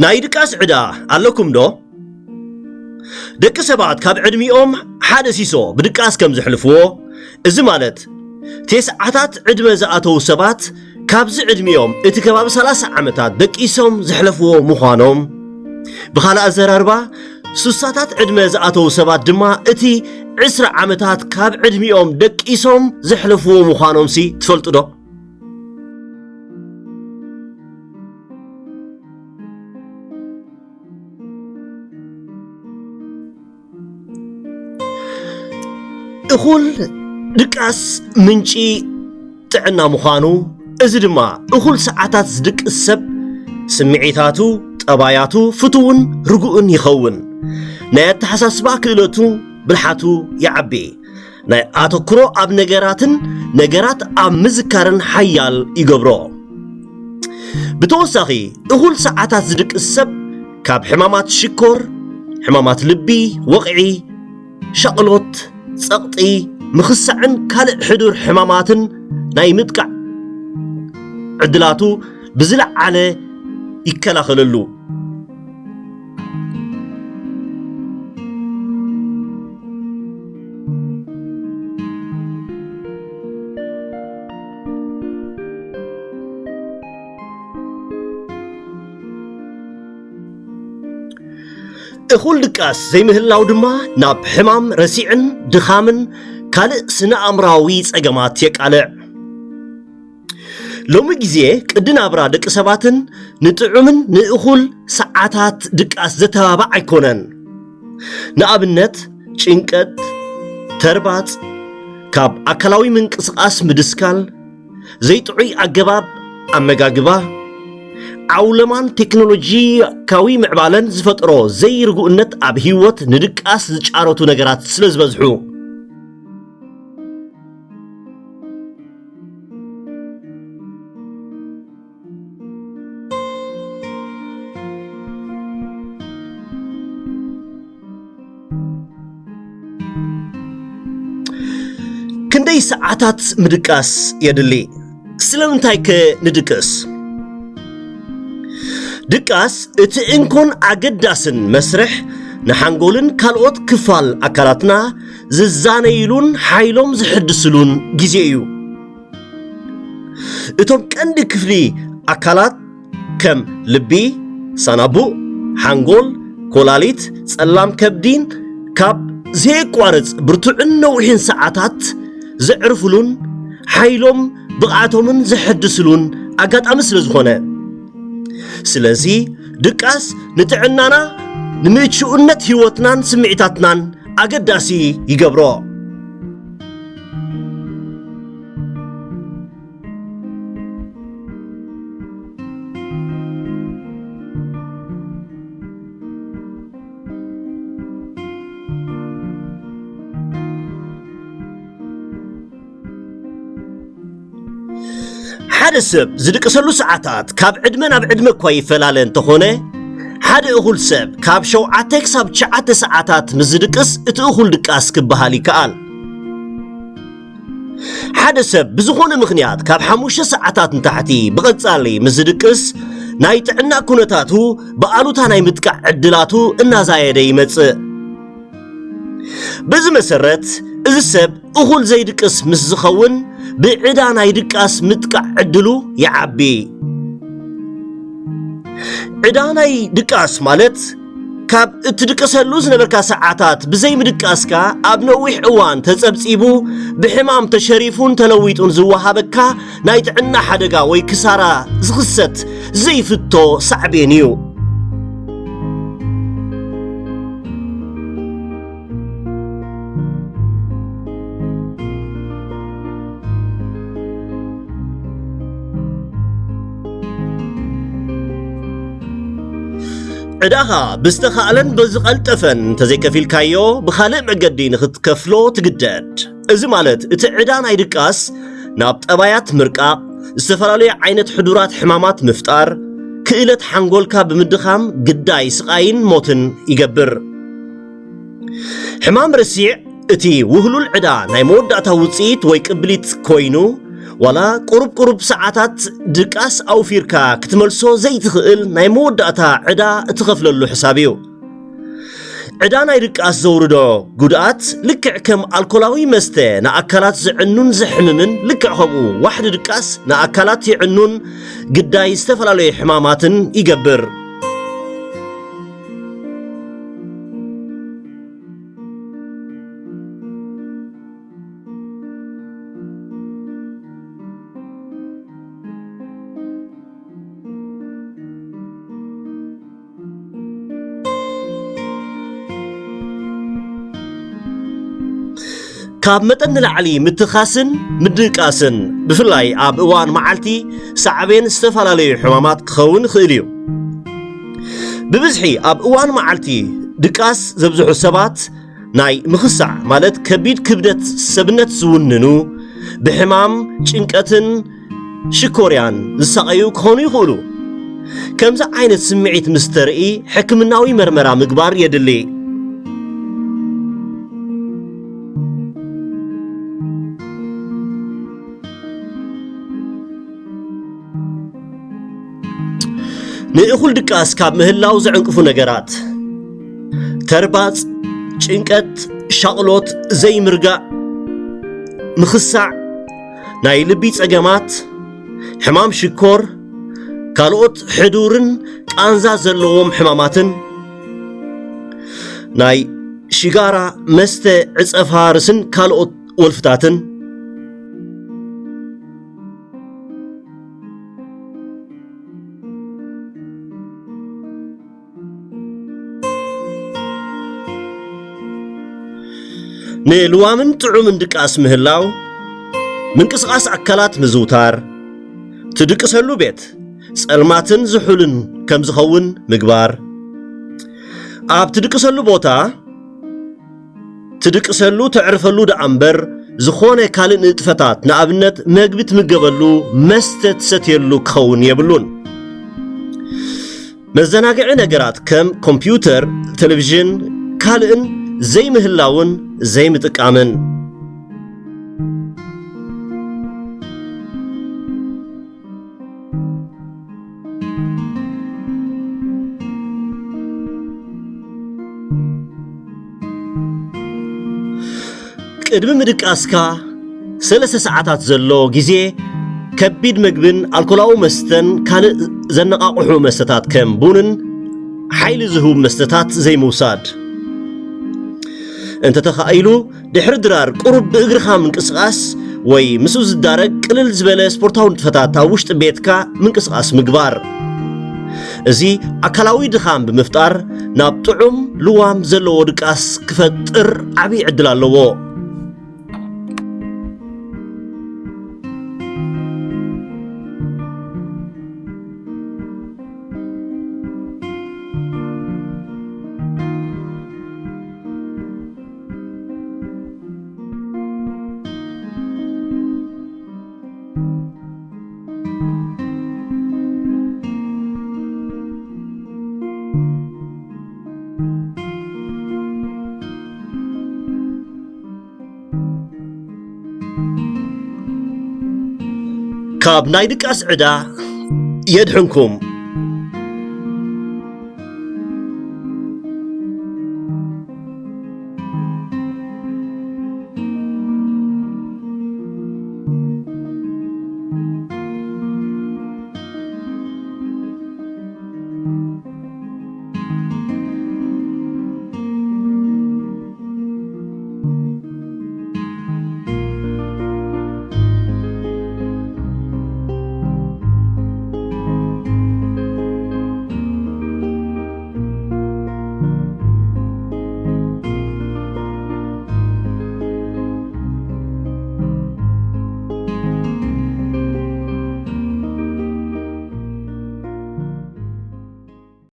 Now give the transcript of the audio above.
ናይ ድቃስ ዕዳ ኣለኩም ዶ? ደቂ ሰባት ካብ ዕድሚኦም ሓደ ሲሶ ብድቃስ ከም ዝሕልፍዎ እዚ ማለት ቴስዓታት ዕድመ ዝኣተው ሰባት ካብዚ ዕድሚኦም እቲ ከባቢ 30 ዓመታት ደቂሶም ዝሕልፍዎ ምዃኖም ብኻልእ ኣዘራርባ ሱሳታት ዕድመ ዝኣተው ሰባት ድማ እቲ 20 ዓመታት ካብ ዕድሚኦም ደቂሶም ዝሕልፍዎ ምዃኖም ሲ ትፈልጡ ዶ? እኹል ድቃስ ምንጪ ጥዕና ምዃኑ እዚ ድማ እኹል ሰዓታት ዝድቅስ ሰብ ስምዒታቱ ጠባያቱ ፍቱውን ርጉእን ይኸውን ናይ ኣተሓሳስባ ክእለቱ ብልሓቱ ይዓቢ ናይ ኣተኩሮ ኣብ ነገራት ኣብ ምዝካርን ሓያል ይገብሮ ብተወሳኺ እኹል ሰዓታት ዝድቅስ ሰብ ካብ ሕማማት ሽኮር ሕማማት ልቢ ወቕዒ ሸቕሎት ጸቕጢ ምኽሳዕን ካልእ ሕዱር ሕማማትን ናይ ምጥቃዕ ዕድላቱ ብዝለዓለ ይከላኸለሉ እኹል ድቃስ ዘይምህላው ድማ ናብ ሕማም ረሲዕን ድኻምን ካልእ ስነ ኣእምራዊ ጸገማት የቃልዕ ሎሚ ግዜ ቅዲ ናብራ ደቂ ሰባትን ንጥዑምን ንእኹል ሰዓታት ድቃስ ዘተባባዕ ኣይኮነን ንኣብነት ጭንቀት ተርባጽ ካብ ኣካላዊ ምንቅስቓስ ምድስካል ዘይጥዑይ ኣገባብ ኣመጋግባ ዓውለማን ቴክኖሎጂካዊ ምዕባለን ዝፈጥሮ ዘይርጉእነት ኣብ ህይወት ንድቃስ ዝጫረቱ ነገራት ስለ ዝበዝሑ ክንደይ ሰዓታት ምድቃስ የድሊ ስለምንታይ ንድቅስ ድቃስ እቲ እንኮን ኣገዳስን መስርሕ ንሓንጎልን ካልኦት ክፋል ኣካላትና ዝዛነይሉን ሓይሎም ዝሕድስሉን ግዜ እዩ እቶም ቀንዲ ክፍሊ ኣካላት ከም ልቢ ሳናቡእ ሓንጎል ኮላሊት ጸላም ከብዲን ካብ ዘይቋረጽ ብርቱዕን ነዊሕን ሰዓታት ዘዕርፍሉን ሓይሎም ብቕዓቶምን ዘሕድስሉን ኣጋጣሚ ስለ ዝኾነ ስለዚ ድቃስ ንጥዕናና ንምቹእነት ህይወትናን ስምዒታትናን ኣገዳሲ ይገብሮ ሓደ ሰብ ዝድቅሰሉ ሰዓታት ካብ ዕድመ ናብ ዕድመ እኳ ይፈላለ እንተኾነ ሓደ እኹል ሰብ ካብ 7 ክሳብ 9 ሰዓታት ምዝድቅስ እቲ እኹል ድቃስ ክበሃል ይከኣል ሓደ ሰብ ብዝኾነ ምኽንያት ካብ 5 ሰዓታት ንታሕቲ ብቐጻሊ ምዝድቅስ ናይ ጥዕና ኩነታቱ ብኣሉታ ናይ ምጥቃዕ ዕድላቱ እናዛየደ ይመጽእ በዚ መሰረት እዚ ሰብ እኹል ዘይድቅስ ምስ ዝኸውን ብዕዳ ናይ ድቃስ ምጥቃዕ ዕድሉ ይዓቢ ዕዳ ናይ ድቃስ ማለት ካብ እትድቅሰሉ ዝነበርካ ሰዓታት ብዘይ ምድቃስካ ኣብ ነዊሕ እዋን ተጸብጺቡ ብሕማም ተሸሪፉን ተለዊጡን ዝወሃበካ ናይ ጥዕና ሓደጋ ወይ ክሳራ ዝኽሰት ዘይፍቶ ሳዕቤን እዩ ዕዳኻ ብዝተኻእለን ብዝቐልጠፈን እንተዘይከፊልካዮ ብኻልእ መገዲ ንኽትከፍሎ ትግደድ እዚ ማለት እቲ ዕዳ ናይ ድቃስ ናብ ጠባያት ምርቃቕ ዝተፈላለዩ ዓይነት ሕዱራት ሕማማት ምፍጣር ክእለት ሓንጎልካ ብምድኻም ግዳይ ስቃይን ሞትን ይገብር ሕማም ረሲዕ እቲ ውህሉል ዕዳ ናይ መወዳእታ ውፅኢት ወይ ቅብሊት ኮይኑ ولا قرب ساعات دقاس أو فيركا كتملسو زي تخيل ناي موداتا عدا تخفللو حسابيو عدانا يدقاس زوردو قدات لكع كم الكولاوي مسته نا أكلات زعنون زحممن لكع خمو واحد دقاس نا أكلات يعنون قدا يستفلالو حماماتن يقبر كاب متن العلي متخاسن مدقاسن بفلاي اب اوان معلتي سعبين استفلالي حمامات كخون خيليو ببزحي اب اوان معلتي دقاس زبزحو سبات ناي مخسع مالت كبيد كبدت سبنت زوننو بحمام چنقتن شكوريان زسقيو كخونو يخولو كمزا عينت سمعيت مسترئي حكمناوي مرمرا مقبار يدلي نأخذ دقاس كاب مهلاو زعنقفو نجارات ترباط چنقت شغلوت زي مرقع مخسع ناي لبي صقمات حمام شكور كالوت حدورن قانزا زلوهم حماماتن ناي شيغارا مست عصف هارسن كالوت ولفتاتن نلوامن طعومن دقاس مهلاو منقسقاس أكلات مزوتار تدقسلو بيت صلماتن زحولن كم زخون مقبار اب تدقسلو بوتا تدقسلو تعرفلو دعنبر زخونه كالن اطفتات نابنت مغبت مقبلو مستت ستيلو كخون يبلون مزناقعي نقرات كم كمبيوتر تلفزيون كالن زي مهلاون زي متقامن قدم مدقاسكا 3 ساعات زلو غزي كبيد مغبن الكولاو مستن كان زنقاقحو مستات كم بونن حيل زهوب مستات زي موساد انت تخايلو دحر درار قرب بإغرخا منقسقاس وي مسوز الدارق قلل زبالة سبورتاون تفتاتا وشت بيتكا منقسقاس مقبار ازي اكلاوي دخام بمفتار نابطعم لوام زلو دقاس كفتر عبي عدلالوو كاب نايدك أسعدا يدحنكم